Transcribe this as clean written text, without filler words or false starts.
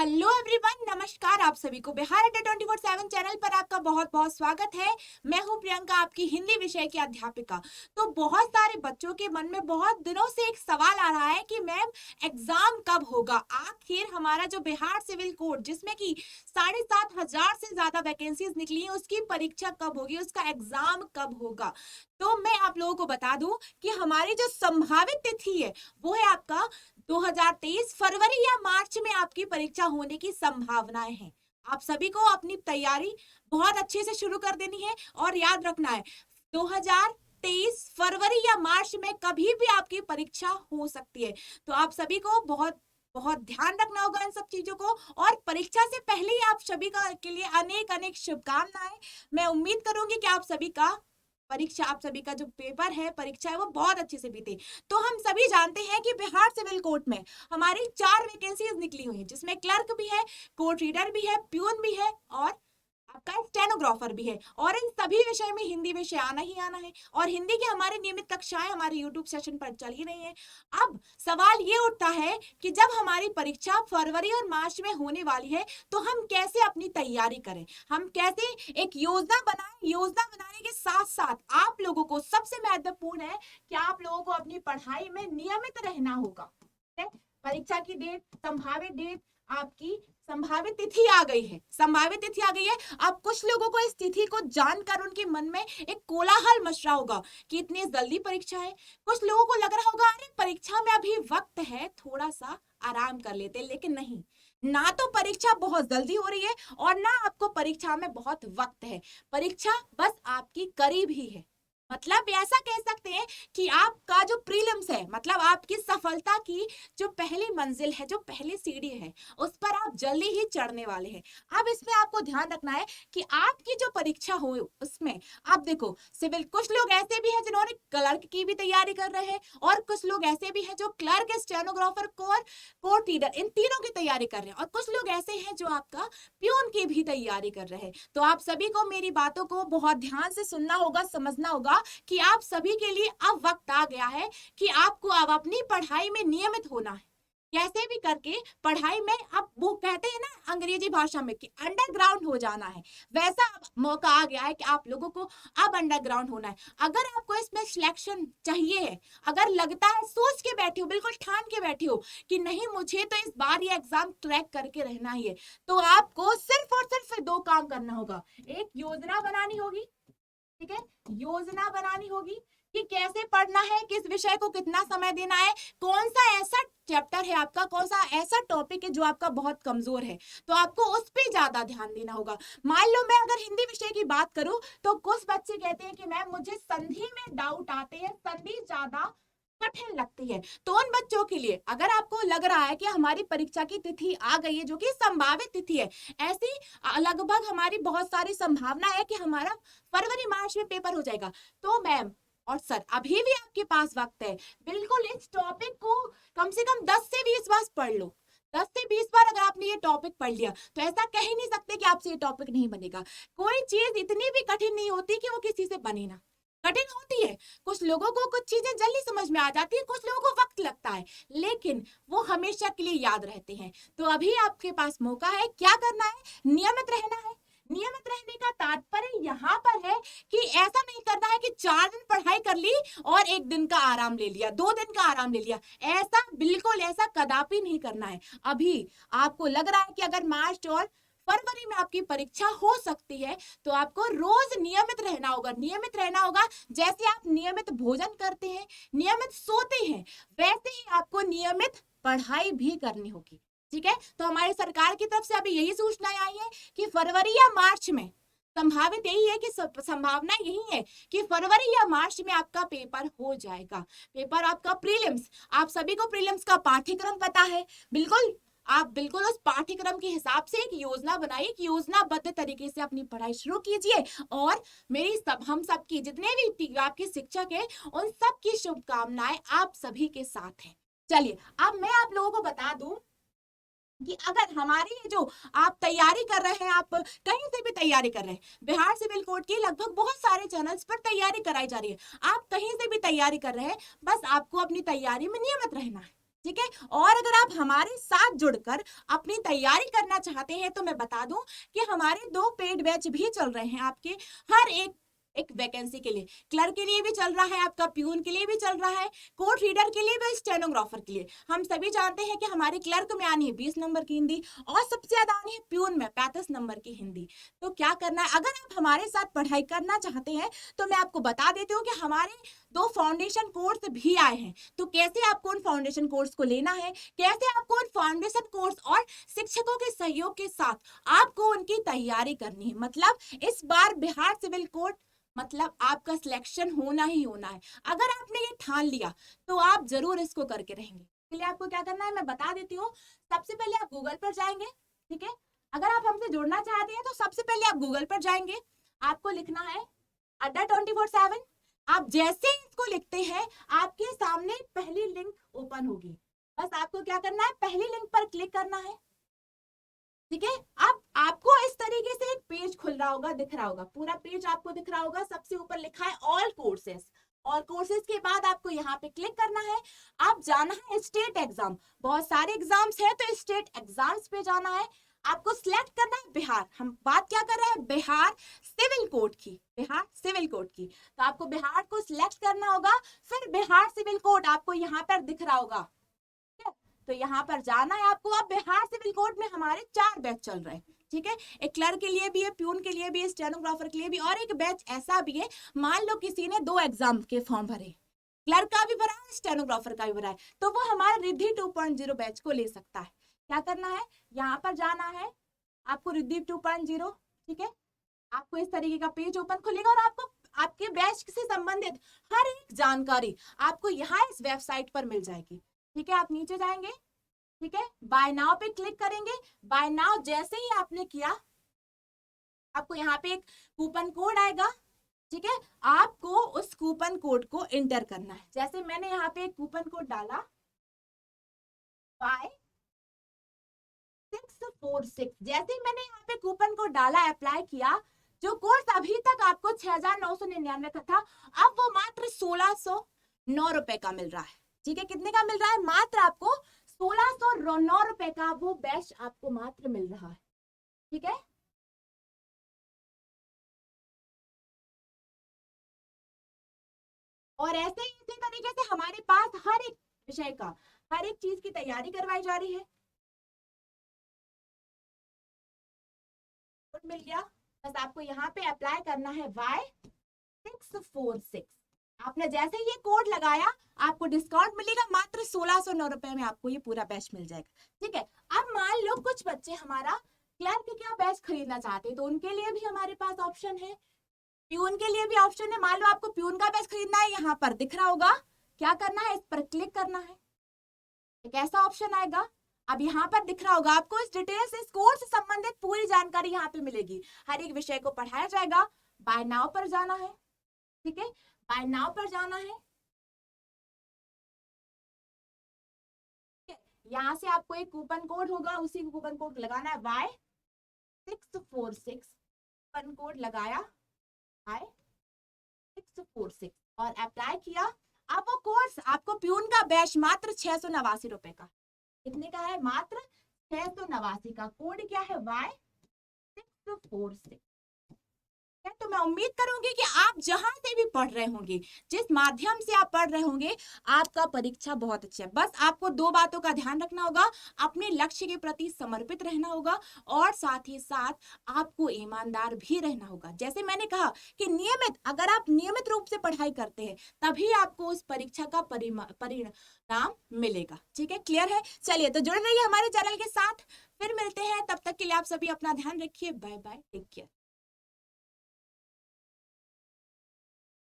Hello everyone, नमस्कार। आप सभी को बिहार अड्डा 24/7 चैनल पर आपका बहुत बहुत स्वागत है। मैं हूं प्रियंका, आपकी हिंदी विषय की अध्यापिका। तो बहुत सारे बच्चों के मन में बहुत दिनों से एक सवाल आ रहा है कि मैम एग्जाम कब होगा। आखिर हमारा जो बिहार सिविल कोड जिसमें कि 7,500 से ज्यादा वैकेंसीज निकली हैं, उसकी परीक्षा कब होगी, उसका एग्जाम कब होगा। तो मैं आप लोगों को बता दूं कि हमारी जो संभावित तिथि है वो है आपका 2023 फरवरी या मार्च में आपकी परीक्षा होने की संभावनाएं हैं। आप सभी को अपनी तैयारी बहुत अच्छे से शुरू कर देनी है और याद रखना है 2023 फरवरी या मार्च में कभी भी आपकी परीक्षा हो सकती है। तो आप सभी को बहुत बहुत ध्यान रखना होगा इन सब चीजों को। और परीक्षा से पहले ही आप सभी का के लिए अनेक अनेक शुभकामनाएं। मैं उम्मीद करूंगी कि आप सभी का जो पेपर है, परीक्षा है, वो बहुत अच्छे से बीते। तो हम सभी जानते हैं कि बिहार सिविल कोर्ट में हमारी 4 वैकेंसीज निकली हुई हैं, जिसमें क्लर्क भी है, कोर्ट रीडर भी है, प्यून भी है और आपका स्टेनोग्राफर भी है। और इन सभी विषय में हिंदी विषय आना ही आना है। और हिंदी की हमारी नियमित कक्षाएं हमारे यूट्यूब सेशन पर चल ही रही हैं। अब सवाल ये उठता है कि जब हमारी परीक्षा फरवरी और मार्च में होने वाली है तो हम कैसे अपनी तैयारी करें, हम कैसे एक योजना बनाएं। योजना बनाने के साथ साथ आप लोगों को सबसे महत्वपूर्ण है कि आप लोगों को अपनी पढ़ाई में नियमित रहना होगा। परीक्षा की डेट, संभावित डेट, आपकी संभावित तिथि आ गई है। संभावित तिथि आ गई है। अब कुछ लोगों को इस तिथि को जानकर उनके मन में एक कोलाहल मच रहा होगा कि इतनी जल्दी परीक्षा है। कुछ लोगों को लग रहा होगा अरे परीक्षा में अभी वक्त है, थोड़ा सा आराम कर लेते। लेकिन नहीं, ना तो परीक्षा बहुत जल्दी हो रही है और ना आपको परीक्षा में बहुत वक्त है। परीक्षा बस आपकी करीब ही है। मतलब ऐसा कह सकते हैं कि आपका जो प्रीलिम्स है, मतलब आपकी सफलता की जो पहली मंजिल है, जो पहली सीढ़ी है, उस पर आप जल्दी ही चढ़ने वाले हैं। अब इसमें आपको ध्यान रखना है कि आपकी जो परीक्षा हो उसमें आप देखो, सिविल कुछ लोग ऐसे भी हैं जिन्होंने क्लर्क की भी तैयारी कर रहे हैं और कुछ लोग ऐसे भी हैं जो क्लर्क, स्टेनोग्राफर, कोर्ट रीडर, इन तीनों की तैयारी कर रहे हैं। और कुछ लोग ऐसे हैं जो आपका प्यून की भी तैयारी कर रहे हैं। तो आप सभी को मेरी बातों को बहुत ध्यान से सुनना होगा, समझना होगा कि आप सभी के लिए अब वक्त आ गया है कि आपको अब अपनी पढ़ाई में नियमित होना है। कैसे भी करके पढ़ाई में, अब वो कहते हैं ना अंग्रेजी भाषा में कि अंडरग्राउंड हो जाना है, वैसा अब मौका आ गया है कि आप लोगों को अब अंडरग्राउंड होना है। अगर आपको इसमें सिलेक्शन चाहिए है, अगर लगता है, सोच के बैठे हो, बिल्कुल ठान के बैठे हो कि नहीं मुझे तो इस बार ये एग्जाम क्रैक करके रहना ही है, तो आपको सिर्फ और सिर्फ 2 काम करना होगा। एक योजना बनानी होगी, ठीक है, योजना बनानी होगी कि कैसे पढ़ना है, किस विषय को कितना समय देना है, कौन सा ऐसा चैप्टर है आपका, कौन सा ऐसा टॉपिक है जो आपका बहुत कमजोर है, तो आपको उस पर ज्यादा ध्यान देना होगा। मान लो मैं अगर हिंदी विषय की बात करूं तो कुछ बच्चे कहते हैं कि मैम मुझे संधि में डाउट आते हैं, संधि ज्यादा कठिन लगती है। तो उन बच्चों के लिए अगर आपको लग रहा है कि हमारी परीक्षा की तिथि आ गई है, जो कि संभावित तिथि है, ऐसी लगभग हमारी बहुत सारी संभावना है कि हमारा फरवरी मार्च में पेपर हो जाएगा, तो मैम और सर अभी भी आपके पास वक्त है। बिल्कुल इस टॉपिक को कम से कम 10 से 20 बार पढ़ लो। 10 से 20 बार अगर आपने ये टॉपिक पढ़ लिया तो ऐसा कह ही नहीं सकते कि आपसे ये टॉपिक नहीं बनेगा। कोई चीज इतनी भी कठिन नहीं होती कि वो किसी से बने ना। कठिन होती है, कुछ लोगों को कुछ चीजें जल्दी समझ में आ जाती है, कुछ लोगों को वक्त लगता है, लेकिन वो हमेशा के लिए याद रहते हैं। तो अभी आपके पास मौका है, क्या करना है, नियमित रहना है। नियमित रहने का तात्पर्य यहाँ पर है कि ऐसा नहीं करना है कि 4 दिन पढ़ाई कर ली और 1 दिन का आराम ले लिया, 2 दिन का आराम ले लिया। ऐसा बिल्कुल, ऐसा कदापि नहीं करना है। अभी आपको लग रहा है कि अगर मार्च और फरवरी में आपकी परीक्षा हो सकती है तो आपको रोज नियमित रहना होगा। नियमित रहना होगा, जैसे आप नियमित भोजन करते हैं, नियमित सोते हैं, वैसे ही आपको नियमित पढ़ाई भी करनी होगी। ठीक है, तो हमारी सरकार की तरफ से अभी यही सूचनाएं आई है कि फरवरी या मार्च में, संभावित यही है कि संभावना यही है कि फरवरी या मार्च में आपका पेपर हो जाएगा। पेपर आपका प्रीलिम्स, आप सभी को प्रीलिम्स का पाठ्यक्रम पता है। बिल्कुल, आप बिल्कुल उस पाठ्यक्रम के हिसाब से एक योजना बनाइए, योजनाबद्ध तरीके से अपनी पढ़ाई शुरू कीजिए। और मेरी हम सबकी जितने भी आपके शिक्षक हैं उन सब की शुभकामनाएं आप सभी के साथ हैं। चलिए अब मैं आप लोगों को बता दूं कि अगर हमारी जो आप तैयारी कर रहे हैं, आप कहीं से भी तैयारी कर रहे हैं, बिहार सिविल कोड की लगभग बहुत सारे चैनल्स पर तैयारी कराई जा रही है, आप कहीं से भी तैयारी कर रहे हैं, बस आपको अपनी तैयारी में नियमित रहना है। ठीक है। और अगर आप हमारे साथ जुड़कर अपनी तैयारी करना चाहते हैं तो मैं बता दूं कि हमारे 2 पेड बैच भी चल रहे हैं आपके हर एक वैकेंसी के लिए। क्लर्क के लिए भी चल रहा है, आपका प्यून के लिए भी चल रहा है, कोर्ट रीडर के लिए भी, स्टेनोग्राफर के लिए। हम सभी जानते हैं कि हमारे क्लर्क में आनी है 20 नंबर की हिंदी और सबसे ज्यादा आनी है प्यून में 35 नंबर की हिंदी। तो क्या करना है, अगर आप हमारे साथ पढ़ाई करना चाहते हैं तो मैं आपको बता देती हूँ कि हमारे 2 फाउंडेशन कोर्स भी आए हैं। तो कैसे आपको उन फाउंडेशन कोर्स को लेना है, कैसे आपको उन फाउंडेशन कोर्स और शिक्षकों के सहयोग के साथ आपको उनकी तैयारी करनी है। मतलब इस बार बिहार सिविल कोर्ट मतलब आपका सिलेक्शन होना ही होना है। अगर आपने ये ठान लिया तो आप जरूर इसको करके रहेंगे। इसके लिए आपको क्या करना है मैं बता देती हूँ। सबसे पहले आप गूगल पर जाएंगे, ठीक है। अगर आप हमसे जुड़ना चाहते हैं तो सबसे पहले आप गूगल पर जाएंगे, आपको लिखना है अड्डा 24/7। आप जैसे ही इसको लिखते हैं आपके सामने पहली लिंक ओपन होगी। बस आपको क्या करना है, पहली लिंक पर क्लिक करना है, ठीक है। अब आपको इस तरीके से एक पेज खुल रहा होगा, दिख रहा होगा, पूरा पेज आपको दिख रहा होगा। सबसे ऊपर लिखा है ऑल कोर्सेज, और कोर्सेज के बाद आपको यहाँ पे क्लिक करना है। आप जाना है स्टेट एग्जाम, बहुत सारे एग्जाम्स है तो स्टेट एग्जाम्स पे जाना है। आपको सिलेक्ट करना है बिहार। हम बात क्या कर रहे हैं, बिहार सिविल कोड की, बिहार सिविल कोड की। तो आपको बिहार को सिलेक्ट करना होगा, फिर बिहार सिविल कोड आपको यहाँ पर दिख रहा होगा, तो यहाँ पर जाना है आपको। अब बिहार सिविल कोड में हमारे 4 बैच चल रहे हैं, ठीक है। एक क्लर्क के लिए भी है, प्यून के लिए भी है, स्टेनोग्राफर के लिए भी, और एक बैच ऐसा भी है, मान लो किसी ने 2 एग्जाम के फॉर्म भरे, क्लर्क का भी भरा है, स्टेनोग्राफर का भी भरा है, तो वो हमारा रिद्धि 2.0 बैच को ले सकता है। क्या करना है, यहाँ पर जाना है आपको रिद्धि 2.0, ठीक है। आपको इस तरीके का पेज ओपन खुलेगा और आपको आपके बैच से संबंधित हर एक जानकारी आपको यहाँ इस वेबसाइट पर मिल जाएगी, ठीक है। आप नीचे जाएंगे, ठीक है, बाय नाउ पे क्लिक करेंगे। बाय नाउ जैसे ही आपने किया आपको यहाँ पे एक कूपन कोड आएगा, ठीक है। आपको उस कूपन कोड को एंटर करना है। जैसे मैंने यहाँ पे एक कूपन कोड डाला बाय 646, जैसे ही मैंने यहाँ पे कूपन कोड डाला, अप्लाई किया, जो कोर्स अभी तक आपको 6,999 का था, अब वो मात्र 1,609 रुपए का मिल रहा है, ठीक है। कितने का मिल रहा है, मात्र आपको 1,609 रुपए का वो बैच आपको मात्र मिल रहा है, ठीक है। और ऐसे ही इसी तरीके से हमारे पास हर एक विषय का, हर एक चीज की तैयारी करवाई जा रही है। मिल गया, बस आपको यहाँ पे अप्लाई करना है Y646। आपने जैसे ये कोड लगाया आपको डिस्काउंट मिलेगा, मात्र 1,609 रुपए में आपको ये पूरा बैच मिल जाएगा, ठीक है। अब मान लो कुछ बच्चे हमारा क्लर्क का बैच खरीदना चाहते हैं तो उनके लिए भी हमारे पास ऑप्शन है, प्यून के लिए भी ऑप्शन है। मान लो आपको प्यून का बैच खरीदना है, यहाँ पर दिख रहा होगा, क्या करना है, इस पर क्लिक करना है, एक ऐसा ऑप्शन आएगा। अब यहाँ पर दिख रहा होगा आपको इस डिटेल से, इस कोर्स से संबंधित पूरी जानकारी यहाँ पे मिलेगी, हर एक विषय को पढ़ाया जाएगा। बाय नाउ पर जाना है, ठीक है, बाय नाउ पर जाना है। यहाँ से आपको एक कूपन कोड होगा, उसी कूपन कोड लगाना है Y646, कूपन कोड लगाया Y646 और अप्लाई किया। अब वो कोर्स आपको प्यून का बैच मात्र 689 रुपए का, कितने का है, मात्र 689 का। कोड क्या है, Y646। तो मैं उम्मीद करूंगी कि आप जहां से भी पढ़ रहे होंगे, जिस माध्यम से आप पढ़ रहे होंगे, आपका परीक्षा बहुत अच्छा है। बस आपको 2 बातों का ध्यान रखना होगा, अपने लक्ष्य के प्रति समर्पित रहना होगा और साथ ही साथ आपको ईमानदार भी रहना होगा। जैसे मैंने कहा कि नियमित, अगर आप नियमित रूप से पढ़ाई करते हैं तभी आपको उस परीक्षा का परिणाम मिलेगा, ठीक है। क्लियर है, चलिए तो जुड़ रहिए हमारे चैनल के साथ, फिर मिलते हैं, तब तक के लिए आप सभी अपना ध्यान रखिए, बाय बाय, टेक केयर।